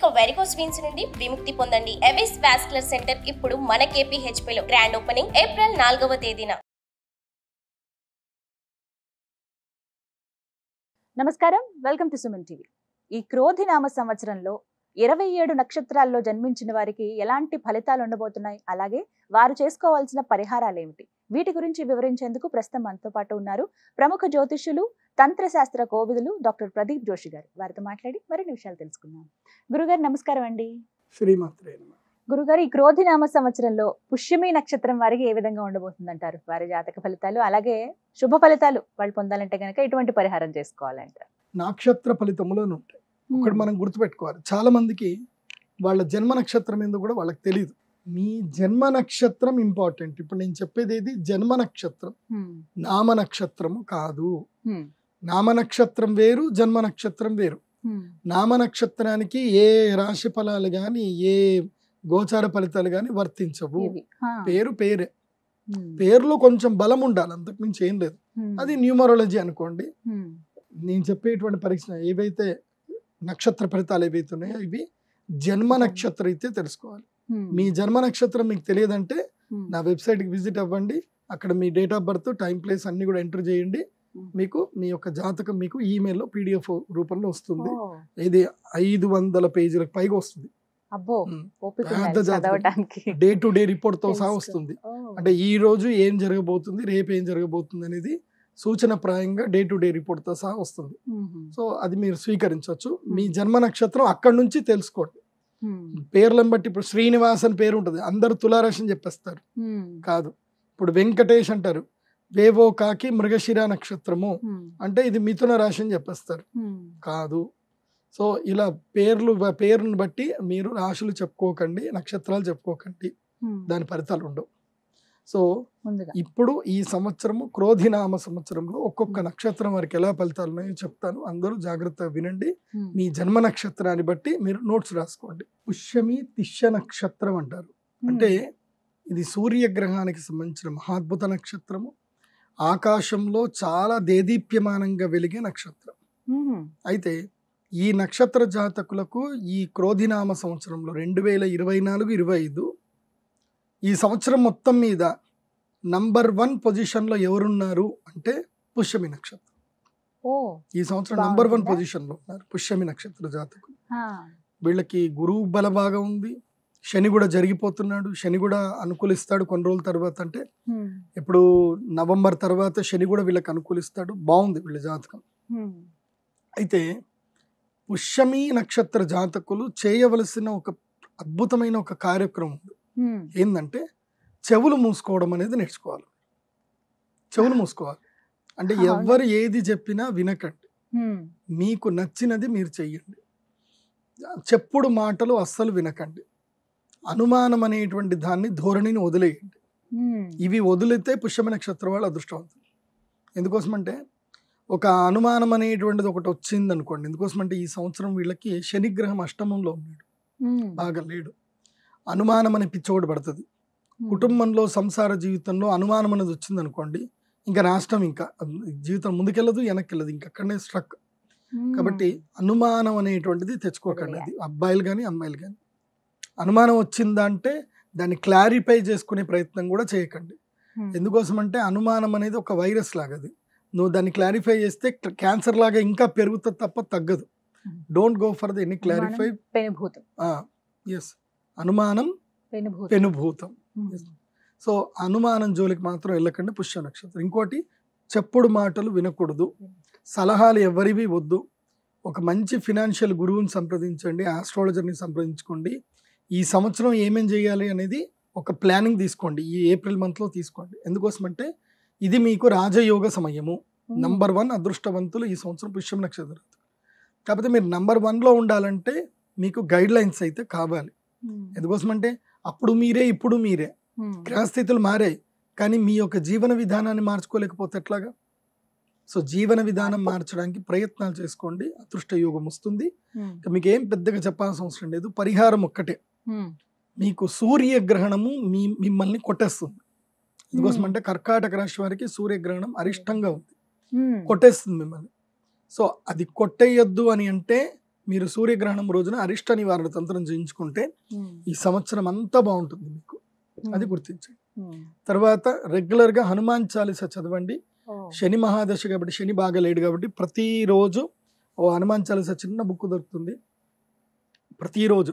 ఇక varicose veins నుండి విముక్తి పొందండి. ఎవిస్ వాస్కులర్ సెంటర్ ఇప్పుడు మన KPHP లో గ్రాండ్ ఓపెనింగ్ ఏప్రిల్ 4వ తేదీన. నమస్కారం, వెల్కమ్ టు సుమన్ టీవీ. ఈ క్రోధి నామ సంవత్సరంలో 27 నక్షత్రాల్లో జన్మించిన వారికి ఎలాంటి ఫలితాలు ఉండబోతున్నాయి, అలాగే వారు చేసుకోవాల్సిన పరిహారాలు ఏమిటి, వీటి గురించి వివరించేందుకు ప్రస్తుతం మనతో పాటు ఉన్నారు ప్రముఖ జ్యోతిష్యులు, తంత్రశాస్త్ర కోవిదులు డాక్టర్ ప్రదీప్ జోషి గారు. వారితో మాట్లాడి మరిన్ని విషయాలు తెలుసుకుందాం. గురుగారు నమస్కారం అండి. శ్రీమాత్రే నమః. గురుగారు, ఈ క్రోధి నామ సంవత్సరంలో పుష్యమి నక్షత్రం వారికి ఏ విధంగా ఉండబోతుందంటారు? వారి జాతక ఫలితాలు, అలాగే శుభ ఫలితాలు వాళ్ళు పొందాలంటే కనుక ఎటువంటి పరిహారం చేసుకోవాలంటారు? నక్షత్ర ఫలితములను ఉంటాయి. ఒకటి మనం గుర్తుపెట్టుకోవాలి, చాలా మందికి వాళ్ళ జన్మ నక్షత్రం ఏందో కూడా వాళ్ళకి తెలియదు. మీ జన్మ నక్షత్రం ఇంపార్టెంట్. ఇప్పుడు నేను చెప్పేది ఏది, జన్మ నక్షత్రం, నామ నక్షత్రము కాదు. నామ నక్షత్రం వేరు, జన్మ నక్షత్రం వేరు. నామ నక్షత్రానికి ఏ రాశి ఫలాలు గాని, ఏ గోచార ఫలితాలు గాని వర్తించవు. పేరు పేరే, పేరులో కొంచెం బలం ఉండాలి, అంతకుమించి ఏం లేదు. అది న్యూమరాలజీ అనుకోండి. నేను చెప్పేటువంటి పరీక్ష ఏవైతే నక్షత్ర ఫలితాలు ఏవైతే ఉన్నాయో ఇవి జన్మ నక్షత్రం అయితే తెలుసుకోవాలి. మీ జన్మ నక్షత్రం మీకు తెలియదంటే నా వెబ్సైట్కి విజిట్ అవ్వండి. అక్కడ మీ date of birth, time, place అన్ని కూడా ఎంటర్ చేయండి. మీకు మీ యొక్క జాతకం మీకు ఈమెయిల్లో PDF రూపంలో వస్తుంది. ఇది 500 పేజీలకు పైగా వస్తుంది. డే టు డే రిపోర్ట్ తో సహా వస్తుంది. అంటే ఈ రోజు ఏం జరగబోతుంది, రేపు ఏం జరగబోతుంది అనేది సూచన ప్రాయంగా డే టు డే రిపోర్ట్ తో సహా వస్తుంది. సో అది మీరు స్వీకరించవచ్చు. మీ జన్మ నక్షత్రం అక్కడి నుంచి తెలుసుకోండి. పేర్లను బట్టి ఇప్పుడు శ్రీనివాస్ అని పేరు ఉంటుంది, అందరు తులారాశి అని చెప్పేస్తారు. కాదు. ఇప్పుడు వెంకటేష్ అంటారు, వేవో కాకి మృగశిర నక్షత్రము అంటే ఇది మిథున రాశి అని చెప్పేస్తారు. కాదు. సో ఇలా పేరును బట్టి మీరు రాశులు చెప్పుకోకండి, నక్షత్రాలు చెప్పుకోకండి, దాని ఫలితాలు ఉండవు. సో ఇప్పుడు ఈ సంవత్సరము క్రోధినామ సంవత్సరంలో ఒక్కొక్క నక్షత్రం వారికి ఎలా ఫలితాలు ఉన్నాయో చెప్తాను. అందరూ జాగ్రత్తగా వినండి. మీ జన్మ నక్షత్రాన్ని బట్టి మీరు నోట్స్ రాసుకోండి. పుష్యమి తిష్య నక్షత్రం అంటారు. అంటే ఇది సూర్యగ్రహానికి సంబంధించిన మహాద్భుత నక్షత్రము. ఆకాశంలో చాలా దేదీప్యమానంగా వెలిగే నక్షత్రం. అయితే ఈ నక్షత్ర జాతకులకు ఈ క్రోధినామ సంవత్సరంలో 2024-25 ఈ సంవత్సరం మొత్తం మీద నంబర్ 1 పొజిషన్లో ఎవరున్నారు అంటే పుష్యమి నక్షత్రం. ఈ సంవత్సరం నంబర్ 1 పొజిషన్లో ఉన్నారు పుష్యమి నక్షత్ర జాతకులు. వీళ్ళకి గురువు బల బాగా ఉంది. శని కూడా జరిగిపోతున్నాడు. శని కూడా అనుకూలిస్తాడు కొన్ని రోజుల తర్వాత. అంటే ఇప్పుడు నవంబర్ తర్వాత శని కూడా వీళ్ళకి అనుకూలిస్తాడు. బాగుంది వీళ్ళ జాతకం. అయితే పుష్యమి నక్షత్ర జాతకులు చేయవలసిన ఒక అద్భుతమైన ఒక కార్యక్రమం ఉంది. ఏంటంటే చెవులు మూసుకోవడం అనేది నేర్చుకోవాలి. చెవులు మూసుకోవాలి అంటే ఎవరు ఏది చెప్పినా వినకండి. మీకు నచ్చినది మీరు చెయ్యండి. చెప్పుడు మాటలు అస్సలు వినకండి. అనుమానం అనేటువంటి దాన్ని, ధోరణిని వదిలేయండి. ఇవి వదిలితే పుష్యమి నక్షత్రం వాళ్ళు అదృష్టవంతులు. ఎందుకోసమంటే ఒక అనుమానం అనేటువంటిది ఒకటి వచ్చింది అనుకోండి. ఎందుకోసమంటే ఈ సంవత్సరం వీళ్ళకి శనిగ్రహం అష్టమంలో ఉన్నాడు, బాగా లేడు. అనుమానం అనే పిచ్చోడు పడుతుంది. కుటుంబంలో, సంసార జీవితంలో అనుమానం అనేది వచ్చింది అనుకోండి, ఇంకా రాష్ట్రం, ఇంకా జీవితం ముందుకెళ్ళదు, వెనక్కి ఇంకా అక్కడనే స్ట్రక్. కాబట్టి అనుమానం అనేటువంటిది తెచ్చుకోకండి. అది అబ్బాయిలు కానీ అమ్మాయిలు కానీ. అనుమానం వచ్చిందా అంటే దాన్ని క్లారిఫై చేసుకునే ప్రయత్నం కూడా చేయకండి. ఎందుకోసం అంటే అనుమానం అనేది ఒక వైరస్ లాగా. అది నువ్వు దాన్ని క్లారిఫై చేస్తే క్యాన్సర్ లాగా ఇంకా పెరుగుతుంది తప్ప తగ్గదు. Don't go for the any clarify. Yes, అనుమానం పెనుభూతం. సో అనుమానం జోలికి మాత్రం వెళ్ళకండి పుష్య నక్షత్రం. ఇంకోటి, చెప్పుడు మాటలు వినకూడదు. సలహాలు ఎవరివి వద్దు. ఒక మంచి ఫినాన్షియల్ గురువుని సంప్రదించండి, ఆస్ట్రాలజర్ని సంప్రదించుకోండి. ఈ సంవత్సరం ఏమేం చేయాలి అనేది ఒక ప్లానింగ్ తీసుకోండి. ఈ ఏప్రిల్ మంత్లో తీసుకోండి. ఎందుకోసమంటే ఇది మీకు రాజయోగ సమయము. నంబర్ 1 అదృష్టవంతులు ఈ సంవత్సరం పుష్యమి నక్షత్రం. కాకపోతే మీరు నంబర్ 1లో ఉండాలంటే మీకు గైడ్ లైన్స్ అయితే కావాలి. ఎందుకోసమంటే అప్పుడు మీరే, ఇప్పుడు మీరే. గ్రహస్థితులు మారాయి, కానీ మీ యొక్క జీవన విధానాన్ని మార్చుకోలేకపోతే ఎట్లాగా? సో జీవన విధానం మార్చడానికి ప్రయత్నాలు చేసుకోండి. అదృష్ట యోగం వస్తుంది. మీకు ఏం పెద్దగా చెప్పాల్సిన అవసరం లేదు. పరిహారం ఒక్కటే, మీకు సూర్యగ్రహణము మిమ్మల్ని కొట్టేస్తుంది. ఎందుకోసం అంటే కర్కాటక రాశి వారికి సూర్యగ్రహణం అరిష్టంగా ఉంది, కొట్టేస్తుంది మిమ్మల్ని. సో అది కొట్టేయొద్దు అని అంటే మీరు సూర్యగ్రహణం రోజున అరిష్ట నివారణ తంత్రం చేయించుకుంటే ఈ సంవత్సరం అంతా బాగుంటుంది మీకు, అది గుర్తించండి. తర్వాత రెగ్యులర్ గా హనుమాన్ చాలీసా చదవండి. శని మహాదశ కాబట్టి శని బాగా లేడు కాబట్టి ప్రతిరోజు ఓ హనుమాన్ చాలీసా చిన్న బుక్ దొరుకుతుంది, ప్రతిరోజు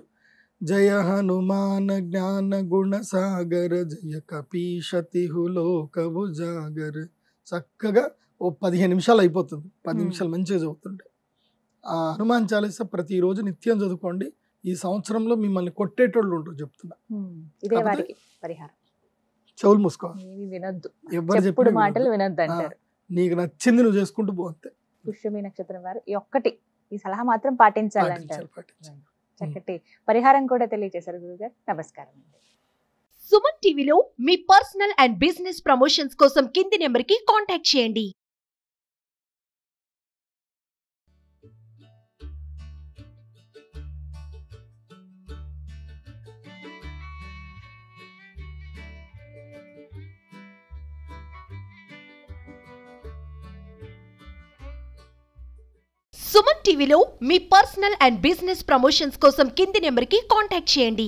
జయ హనుమాన్ జ్ఞాన గుణ సాగర జయ కపీశతిహు లోకవు జాగర, చక్కగా ఓ 15 నిమిషాలు అయిపోతుంది, 10 నిమిషాలు మంచిగా చదువుతుంటే. ఆ హనుమాన్ చాలీసా ప్రతిరోజు నిత్యం చదువుకోండి. ఈ సంవత్సరంలో మిమ్మల్ని కొట్టేటోళ్ళు ఉంటారు చెప్తున్నా. ఇదే వారికి పరిహారం. చెవులు మూసుకోవాలి, వినొద్దు, ఎవరు చెప్పుడు చెప్పినా మాటలు వినొద్దు. వినొద్దు అంటారు. నీకు నచ్చింది నువ్వు చేసుకుంటూ పోతే. పుష్యమి నక్షత్రం వారు ఈ ఒక్కటి ఈ సలహా మాత్రం పాటించాలంటారు. పాటించాలి. చక్కటి పరిహారం కూడా తెలియజేశారు గురుగారు. నమస్కారం అండి. సుమన్ టీవీలో మీ పర్సనల్ అండ్ బిజినెస్ ప్రమోషన్స్ కోసం కింది నెంబర్కి కాంటాక్ట్ చేయండి. సుమన్ టీవీలో మీ పర్సనల్ అండ్ బిజినెస్ ప్రమోషన్స్ కోసం కింది నెంబర్కి కాంటాక్ట్ చేయండి.